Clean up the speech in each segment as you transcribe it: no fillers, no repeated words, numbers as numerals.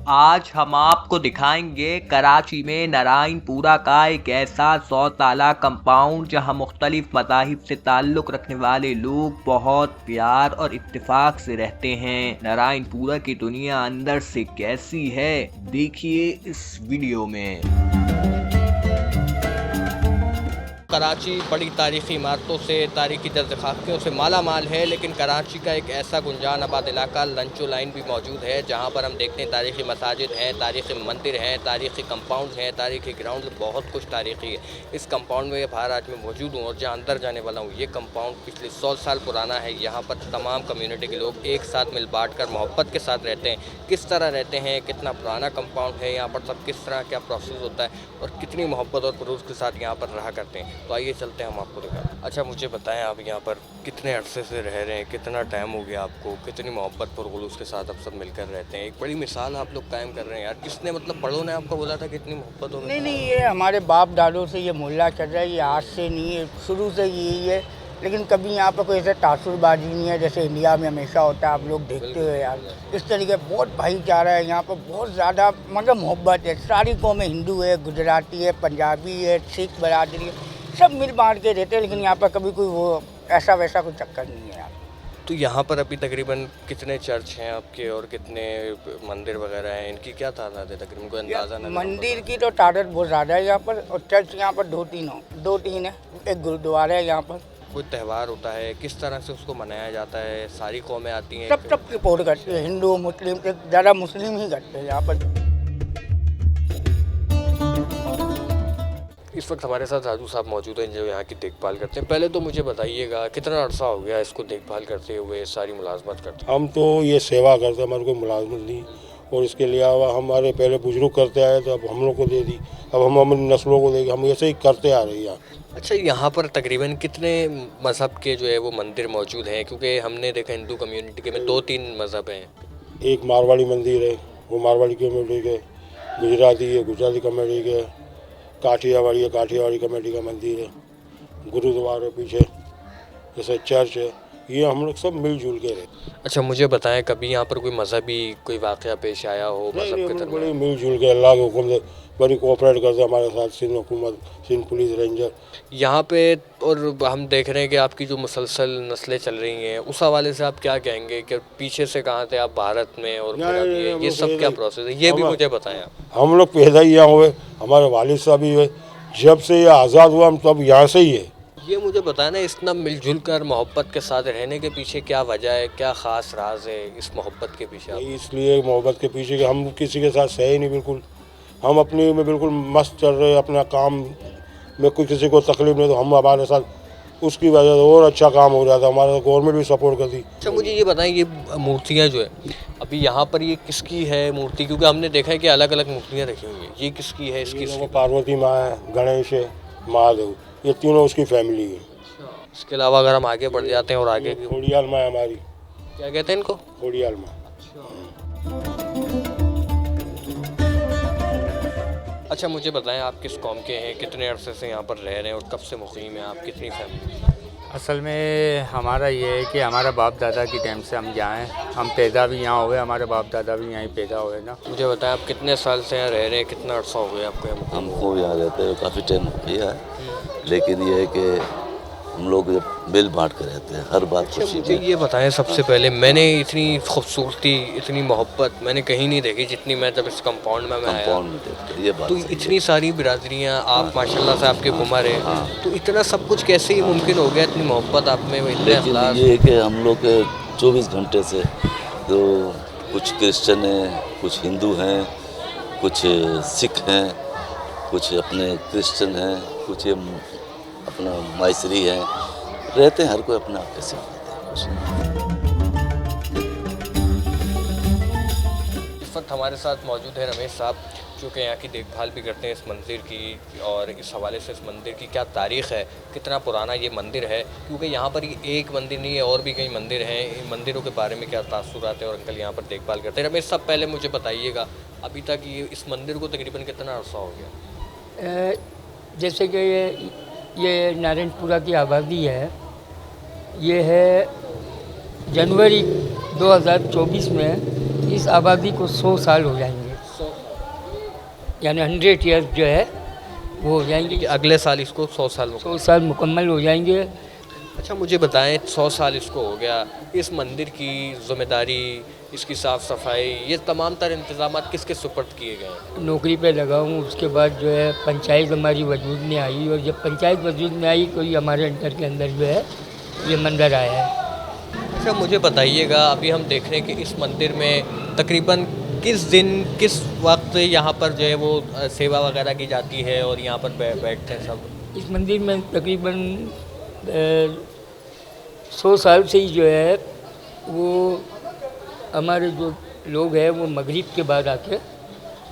आज हम आपको दिखाएंगे कराची में नारायणपुरा का एक ऐसा 100 ताला कंपाउंड जहां मुख्तलिफ मज़ाहिब से ताल्लुक़ रखने वाले लोग बहुत प्यार और इत्तेफाक से रहते हैं। नारायणपुरा की दुनिया अंदर से कैसी है, देखिए इस वीडियो में। कराची बड़ी तारीख़ी इमारतों से, तारीख़ी दर्ज़-ए-ख़ाकियों से माला माल है, लेकिन कराची का एक ऐसा गुंजान आबाद इलाका लंचो लाइन भी मौजूद है जहाँ पर हम देखते हैं तारीख़ी मसाजिद हैं, तारीख़ी मंदिर हैं, तारीख़ी कंपाउंड हैं, तारीख़ी ग्राउंड, बहुत कुछ तारीख़ी है। इस कंपाउंड में बाहर आज मैं मौजूद हूँ और जहाँ अंदर जाने वाला हूँ, ये कंपाउंड पिछले 100 साल पुराना है। यहाँ पर तमाम कम्यूनिटी के लोग एक साथ मिल बाँट कर मोहब्बत के साथ रहते हैं। किस तरह रहते हैं, कितना पुराना कंपाउंड है, यहाँ पर सब किस तरह क्या प्रोसेस होता है और कितनी मोहब्बत और खुलूस के साथ यहाँ पर रहा करते हैं, तो आइए चलते हैं हम आपको दिखाएं। अच्छा, मुझे बताएं आप यहाँ पर कितने अरसे से रह रहे हैं, कितना टाइम हो गया आपको, कितनी मोहब्बत और खुलूस के साथ आप सब मिलकर रहते हैं। एक बड़ी मिसाल आप लोग कायम कर रहे हैं यार। किसने, मतलब बड़ों ने आपको बोला था कितनी मोहब्बत हो? नहीं, ये हमारे बाप दादों से ये मोहल्ला चल रहा है, ये आज से नहीं है, शुरू से यही है। लेकिन कभी यहाँ पर कोई ऐसे तासुरबाजी नहीं है जैसे इंडिया में हमेशा होता है, आप लोग देखते हो यार। इस तरीके बहुत भाईचारा है यहाँ पर, बहुत ज़्यादा मतलब मोहब्बत है। सारी कौमें, हिंदू है, गुजराती है, पंजाबी है, सिख बरादरी है, सब मिल बांट के रहते हैं। लेकिन यहाँ पर कभी कोई वो ऐसा वैसा कोई चक्कर नहीं है यार। तो यहाँ पर अभी तकरीबन कितने चर्च हैं आपके और कितने मंदिर वगैरह हैं, इनकी क्या तादाद है तकरीबन, कोई अंदाज़ा नहीं? मंदिर की तो तादाद बहुत ज़्यादा है यहाँ पर, और चर्च यहाँ पर दो तीन है। एक गुरुद्वारा है यहाँ पर। कोई त्यौहार होता है, किस तरह से उसको मनाया जाता है? सारी कौमें आती हैं? सब रिपोर्ट करते हैं, हिंदू मुस्लिम, ज़्यादा मुस्लिम ही करते हैं यहाँ पर। इस वक्त हमारे साथ राजू साहब मौजूद हैं जो यहाँ की देखभाल करते हैं। पहले तो मुझे बताइएगा कितना अरसा हो गया इसको देखभाल करते हुए, सारी मुलाजमत करते? हम तो ये सेवा करते हैं, हमारे को मुलाजमत नहीं, और इसके अलावा हमारे पहले बुजुर्ग करते आए तो अब हम लोग को दे दी, अब हम अपनी नस्लों को देंगे, हम ऐसे ही करते आ रहे हैं। अच्छा, यहाँ पर तकरीबन कितने मज़हब के जो है वो मंदिर मौजूद हैं? क्योंकि हमने देखा हिंदू कम्युनिटी के में 2-3 मज़हब हैं। एक मारवाड़ी मंदिर है, वो मारवाड़ी कमेटी के, गुजराती है, गुजराती कमेटी के, काठियावाड़ी है, काठियावाड़ी कमेटी का मंदिर है, गुरुद्वारा पीछे, जैसे चर्च है, ये हम लोग सब मिलजुल के रहे। अच्छा, मुझे बताएं कभी यहाँ पर कोई मजहबी कोई वाक़या पेश आया हो? मज़हब के नहीं, बड़ी मिलजुल के अल्लाह के हुक्म से बड़ी कोऑपरेट करते हैं हमारे साथ सिंध हुकूमत, सिंध पुलिस, रेंजर यहाँ पे। और हम देख रहे हैं कि आपकी जो मुसलसल नस्लें चल रही हैं, उस हवाले से आप क्या कहेंगे कि पीछे से कहाँ थे आप भारत में, और ये सब क्या प्रोसेस है, ये भी मुझे बताएं आप। हम लोग पैदा ही यहाँ हुए, हमारे वालिद साहब भी हुए, जब से ये आज़ाद हुआ हम तब यहाँ से ही है। ये मुझे बताना, इतना मिलजुल कर मोहब्बत के साथ रहने के पीछे क्या वजह है, क्या ख़ास राज है इस मोहब्बत के पीछे? इसलिए मोहब्बत के पीछे कि हम किसी के साथ सही नहीं, बिल्कुल हम अपनी में बिल्कुल मस्त चल रहे, अपना काम में कोई किसी को तकलीफ नहीं, तो हम हमारे साथ उसकी वजह से और अच्छा काम हो जाता, हमारा गवर्नमेंट भी सपोर्ट करती। अच्छा, मुझे ये बताएं, ये मूर्तियाँ जो है अभी यहाँ पर, ये किसकी है मूर्ति? क्योंकि हमने देखा है कि अलग अलग मूर्तियाँ रखी हुई हैं, ये किसकी है? इसकी पार्वती माँ है, गणेश है, महादेव, ये तीनों उसकी फैमिली है। इसके अलावा अगर हम आगे बढ़ जाते हैं और आगे, खोडियाल माँ हमारी, क्या कहते हैं इनको? खोडियाल माँ। अच्छा, मुझे बताएं आप किस कौम के हैं, कितने अरसे से यहाँ पर रह रहे हैं और कब से मुकीम हैं आप, कितनी फैमिली? असल में हमारा ये है कि हमारा बाप दादा की टाइम से हम यहाँ हैं, हम पैदा भी यहाँ हुए, हमारे बाप दादा भी यहीं पैदा हुए ना। मुझे बताएं आप कितने साल से यहाँ रह रहे हैं, कितना अरसा हो गया आपको यहाँ? हमको यहाँ रहते हुए काफ़ी टाइम हो गया है, लेकिन ये है कि हम लोग मिल बांट कर रहते हैं, हर बात खुशी। मुझे ये बताएं सबसे पहले, मैंने इतनी खूबसूरती, इतनी मोहब्बत मैंने कहीं नहीं देखी जितनी मैं जब इस कंपाउंड में आया। ये बात तो इतनी सारी बिरादरियाँ, आप माशाल्लाह से आपके उम्र है, तो इतना सब कुछ कैसे ही मुमकिन हो गया, इतनी मोहब्बत आप में? लेकिन ये है कि हम लोग 24 घंटे से, तो कुछ क्रिश्चन हैं, कुछ हिंदू हैं, कुछ सिख हैं, कुछ अपने क्रिश्चन हैं, कुछ अपना माइसरी है, रहते हैं, हर कोई अपने आप कैसे रहते हैं। इस वक्त हमारे साथ मौजूद है रमेश साहब, जो कि यहाँ की देखभाल भी करते हैं इस मंदिर की, और इस हवाले से इस मंदिर की क्या तारीख़ है, कितना पुराना ये मंदिर है, क्योंकि यहाँ पर एक मंदिर नहीं है, और भी कई मंदिर हैं। इन मंदिरों के बारे में क्या तासुरात है, और अंकल यहाँ पर देखभाल करते हैं। रमेश साहब, पहले मुझे बताइएगा अभी तक ये इस मंदिर को तकरीबन कितना अर्सा हो गया? जैसे कि ये नारायणपुरा की आबादी है, ये है जनवरी 2024 में इस आबादी को 100 साल हो जाएंगे। यानी 100 ईयर्स जो है वो हो जाएंगे। कि अगले साल इसको 100 साल में 100 साल मुकम्मल हो जाएंगे। अच्छा मुझे बताएं 100 साल इसको हो गया, इस मंदिर की जिम्मेदारी, इसकी साफ़ सफाई, ये तमाम तर इंतजाम किसके सुपर्द किए गए हैं? नौकरी पे लगा हूँ, उसके बाद जो है पंचायत हमारी वजूद में आई और जब पंचायत वजूद में आई तो ये हमारे अंडर के अंदर जो है ये मंदिर आया है। अच्छा मुझे बताइएगा, अभी हम देख रहे हैं कि इस मंदिर में तकरीबन किस दिन किस वक्त यहाँ पर जो है वो सेवा वगैरह की जाती है और यहाँ पर बैठते हैं सब? इस मंदिर में तकरीबन 100 साल से ही जो है वो हमारे जो लोग हैं वो मगरिब के बाद आके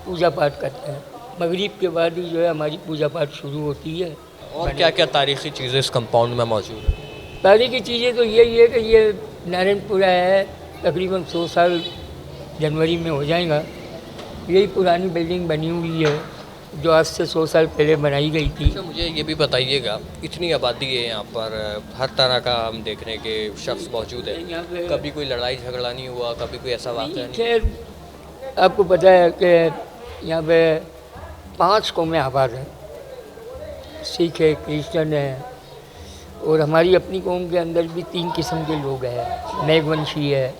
पूजा पाठ करते हैं। मगरिब के बाद ही जो है हमारी पूजा पाठ शुरू होती है। और क्या क्या तारीख़ी चीज़ें इस कंपाउंड में मौजूद हैं? तारीख़ी चीज़ें तो यही है कि ये नारायणपुरा है, तकरीबन 100 साल जनवरी में हो जाएगा। यही पुरानी बिल्डिंग बनी हुई है जो आज से 100 साल पहले बनाई गई थी। अच्छा मुझे ये भी बताइएगा, इतनी आबादी है यहाँ पर, हर तरह का हम देखने के शख्स मौजूद है, यहाँ पे कभी कोई लड़ाई झगड़ा नहीं हुआ, कभी कोई ऐसा वाक़या नहीं? खैर आपको पता है कि यहाँ पे 5 कौमें आबाद हैं, सिख है, क्रिश्चियन है और हमारी अपनी कौम के अंदर भी 3 किस्म के लोग हैं। मेघवंशी है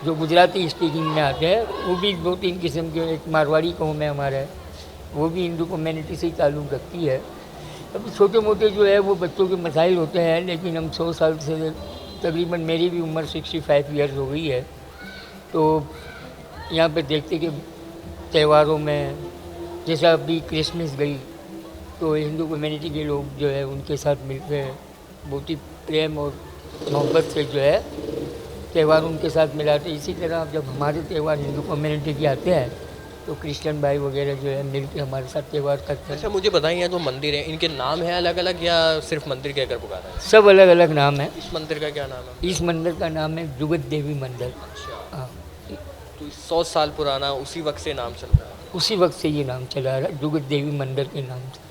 जो गुजराती स्पीकिंग में आते हैं, वो भी 2-3 किस्म के, एक मारवाड़ी कौम है हमारा, वो भी हिंदू कम्युनिटी से ही ताल्लुक़ रखती है। अब छोटे मोटे जो है वो बच्चों के मसाइल होते हैं, लेकिन हम 100 साल से तकरीबन, मेरी भी उम्र 65 ईयर्स हो गई है, तो यहाँ पे देखते कि त्योहारों में जैसा अभी क्रिसमस गई तो हिंदू कम्युनिटी के लोग जो है उनके साथ मिलकर बहुत ही प्रेम और मोहब्बत से जो है त्यौहार उनके साथ मिलाते। इसी तरह जब हमारे त्यौहार हिंदू कम्युनिटी के आते हैं तो क्रिश्चियन भाई वगैरह जो है मिल के हमारे साथ त्यौहार करते हैं। अच्छा मुझे बताइए, जो मंदिर है इनके नाम हैं अलग अलग या सिर्फ मंदिर कहकर पुकारा है? सब अलग अलग नाम है। इस मंदिर का क्या नाम है? इस मंदिर का नाम है जुगत देवी मंदिर। अच्छा, हाँ, तो 100 साल पुराना, उसी वक्त से नाम चल रहा है? उसी वक्त से ये नाम चला रहा है, जुगत देवी मंदिर के नाम से।